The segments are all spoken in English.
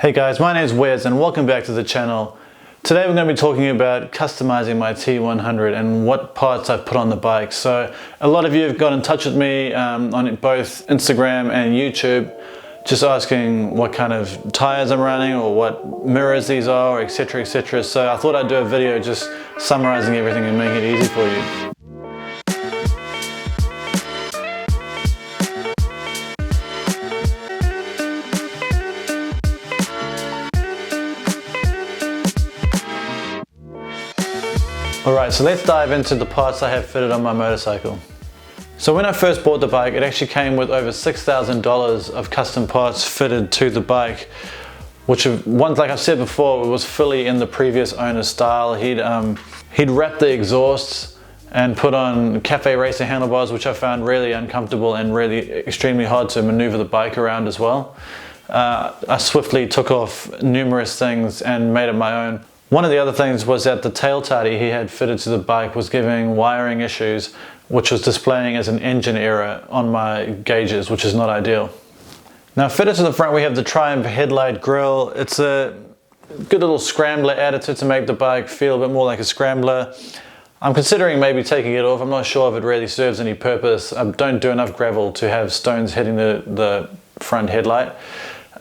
Hey guys, my name is Wes and welcome back to the channel. Today we're going to be talking about customizing my T100 and what parts I've put on the bike. So a lot of you have got in touch with me on both Instagram and YouTube, just asking what kind of tires I'm running or what mirrors these are, etc, etc. So I thought I'd do a video just summarizing everything and making it easy for you. Alright, so let's dive into the parts I have fitted on my motorcycle. So when I first bought the bike, it actually came with over $6,000 of custom parts fitted to the bike, which once, like I've said before, was fully in the previous owner's style. He'd wrapped the exhausts and put on cafe racer handlebars, which I found really uncomfortable and really extremely hard to maneuver the bike around as well. I swiftly took off numerous things and made it my own. One of the other things was that the tail taddy he had fitted to the bike was giving wiring issues, which was displaying as an engine error on my gauges, which is not ideal. Now fitted to the front we have the Triumph Headlight grille. It's a good little scrambler additive to make the bike feel a bit more like a scrambler. I'm considering maybe taking it off. I'm not sure if it really serves any purpose. I don't do enough gravel to have stones hitting the front headlight.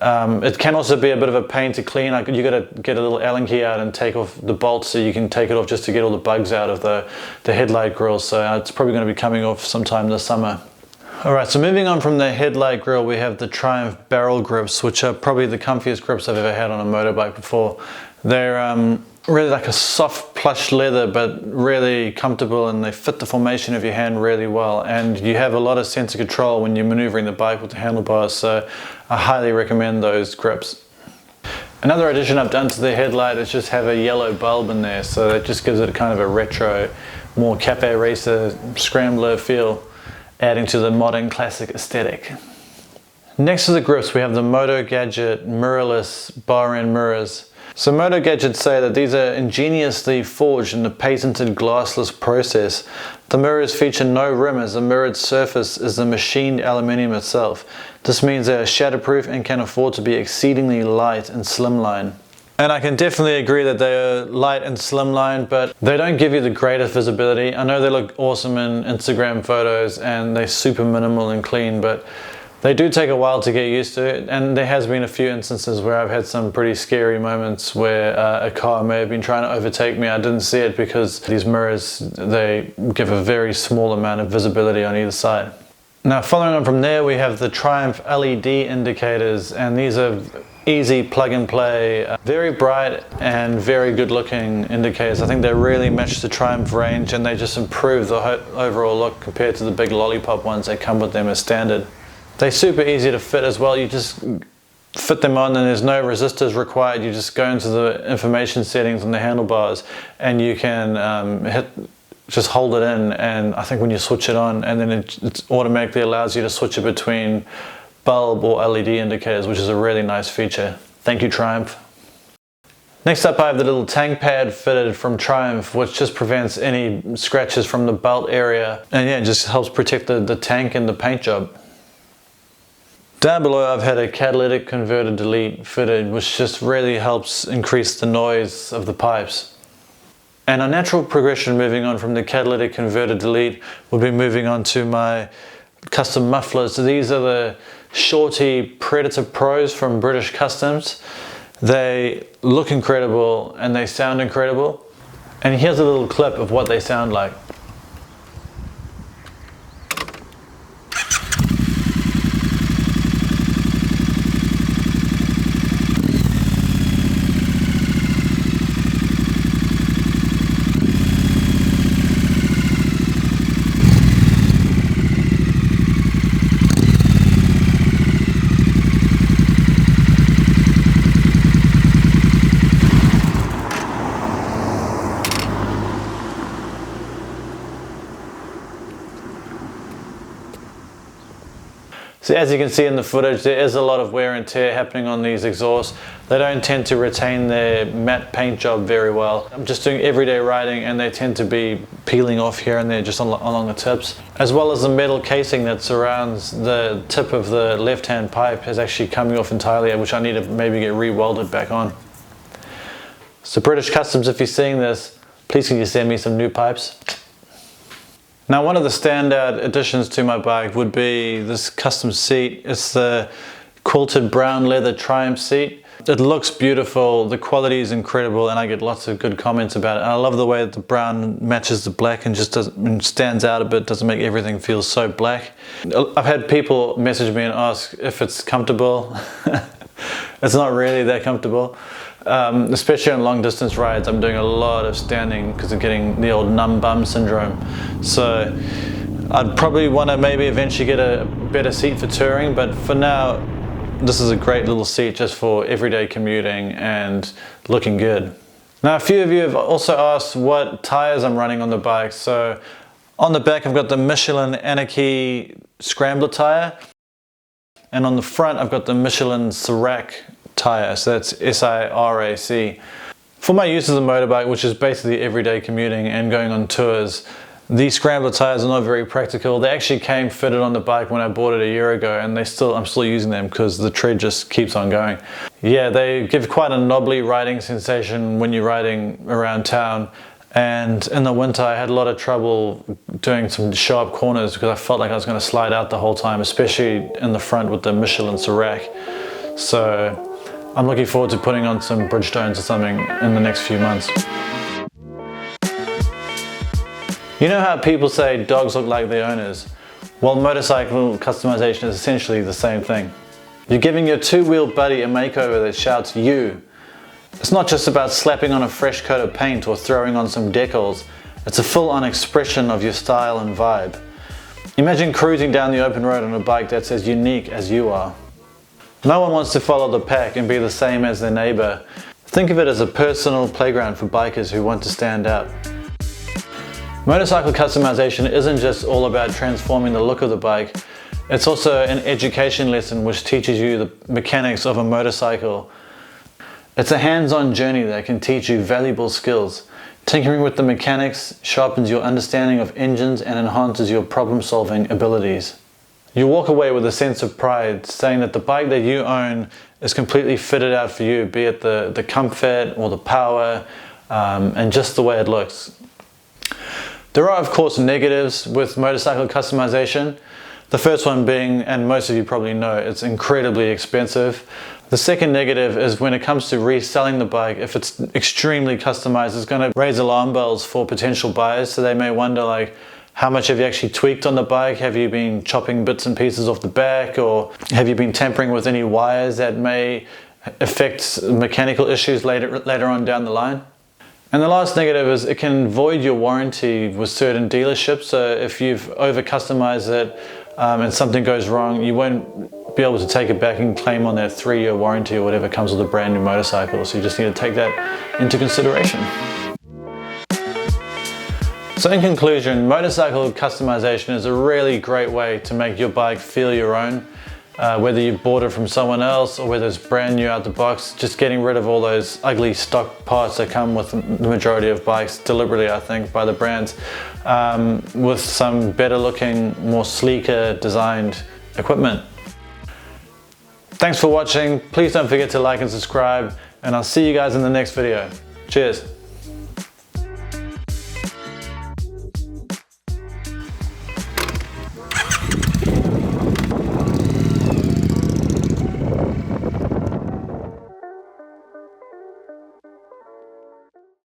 It can also be a bit of a pain to clean. You got to get a little Allen key out and take off the bolts so you can take it off just to get all the bugs out of the headlight grille. So it's probably going to be coming off sometime this summer. Alright, so moving on from the headlight grille, we have the Triumph barrel grips, which are probably the comfiest grips I've ever had on a motorbike before. They're really like a soft plush leather, but really comfortable, and they fit the formation of your hand really well, and you have a lot of sense of control when you're maneuvering the bike with the handlebars, so I highly recommend those grips. Another addition I've done to the headlight is just have a yellow bulb in there, so that just gives it kind of a retro, more cafe racer scrambler feel, adding to the modern classic aesthetic. Next to the grips we have the Motogadget Mirrorless bar end mirrors. So Motogadget say that these are ingeniously forged in the patented glassless process. The mirrors feature no rim, as the mirrored surface is the machined aluminium itself. This means they are shatterproof and can afford to be exceedingly light and slimline. And I can definitely agree that they are light and slimline, but they don't give you the greatest visibility. I know they look awesome in Instagram photos and they're super minimal and clean, but they do take a while to get used to it, and there has been a few instances where I've had some pretty scary moments where a car may have been trying to overtake me. I didn't see it because these mirrors, they give a very small amount of visibility on either side. Now following on from there we have the Triumph LED indicators, and these are easy plug and play, very bright and very good looking indicators. I think they really match the Triumph range and they just improve the overall look compared to the big lollipop ones that come with them as standard. They're super easy to fit as well. You just fit them on and there's no resistors required. You just go into the information settings on the handlebars and you can just hold it in, and I think when you switch it on, and then it automatically allows you to switch it between bulb or LED indicators, which is a really nice feature. Thank you, Triumph. Next up I have the little tank pad fitted from Triumph, which just prevents any scratches from the belt area, and yeah, it just helps protect the tank and the paint job. Down below I've had a catalytic converter delete fitted, which just really helps increase the noise of the pipes. And a natural progression moving on from the catalytic converter delete will be moving on to my custom mufflers. So these are the Shorty Predator Pros from British Customs. They look incredible and they sound incredible. And here's a little clip of what they sound like. So as you can see in the footage, there is a lot of wear and tear happening on these exhausts. They don't tend to retain their matte paint job very well. I'm just doing everyday riding and they tend to be peeling off here and there just along the tips. As well as the metal casing that surrounds the tip of the left-hand pipe is actually coming off entirely, which I need to maybe get re-welded back on. So British Customs, if you're seeing this, please can you send me some new pipes? Now one of the standout additions to my bike would be this custom seat. It's the quilted brown leather Triumph seat. It looks beautiful, the quality is incredible, and I get lots of good comments about it. And I love the way that the brown matches the black and just stands out a bit, doesn't make everything feel so black. I've had people message me and ask if it's comfortable. It's not really that comfortable. Especially on long distance rides, I'm doing a lot of standing because of getting the old numb bum syndrome. So I'd probably want to maybe eventually get a better seat for touring, but for now this is a great little seat just for everyday commuting and looking good. Now a few of you have also asked what tires I'm running on the bike. So on the back I've got the Michelin Anakee Scrambler tire, and on the front I've got the Michelin Sirac tire, so that's S-I-R-A-C. For my use as a motorbike, which is basically everyday commuting and going on tours, these Scrambler tires are not very practical. They actually came fitted on the bike when I bought it a year ago, and I'm still using them because the tread just keeps on going. Yeah, they give quite a knobbly riding sensation when you're riding around town, and in the winter I had a lot of trouble doing some sharp corners because I felt like I was going to slide out the whole time, especially in the front with the Michelin Sirac. So I'm looking forward to putting on some Bridgestones or something in the next few months. You know how people say dogs look like their owners? Well, motorcycle customization is essentially the same thing. You're giving your two-wheel buddy a makeover that shouts you. It's not just about slapping on a fresh coat of paint or throwing on some decals. It's a full-on expression of your style and vibe. Imagine cruising down the open road on a bike that's as unique as you are. No one wants to follow the pack and be the same as their neighbor. Think of it as a personal playground for bikers who want to stand out. Motorcycle customization isn't just all about transforming the look of the bike. It's also an education lesson which teaches you the mechanics of a motorcycle. It's a hands-on journey that can teach you valuable skills. Tinkering with the mechanics sharpens your understanding of engines and enhances your problem-solving abilities. You walk away with a sense of pride, saying that the bike that you own is completely fitted out for you, be it the comfort or the power, and just the way it looks. There are of course negatives with motorcycle customization. The first one being, and most of you probably know, it's incredibly expensive. The second negative is when it comes to reselling the bike, if it's extremely customized, it's going to raise alarm bells for potential buyers, so they may wonder like, how much have you actually tweaked on the bike? Have you been chopping bits and pieces off the back, or have you been tampering with any wires that may affect mechanical issues later on down the line? And the last negative is it can void your warranty with certain dealerships. So if you've over customized it and something goes wrong, you won't be able to take it back and claim on that 3-year warranty or whatever comes with a brand new motorcycle. So you just need to take that into consideration. So in conclusion, motorcycle customization is a really great way to make your bike feel your own. Whether you bought it from someone else or whether it's brand new out the box, just getting rid of all those ugly stock parts that come with the majority of bikes, deliberately I think by the brands, with some better looking, more sleeker designed equipment. Thanks for watching. Please don't forget to like and subscribe, and I'll see you guys in the next video. Cheers.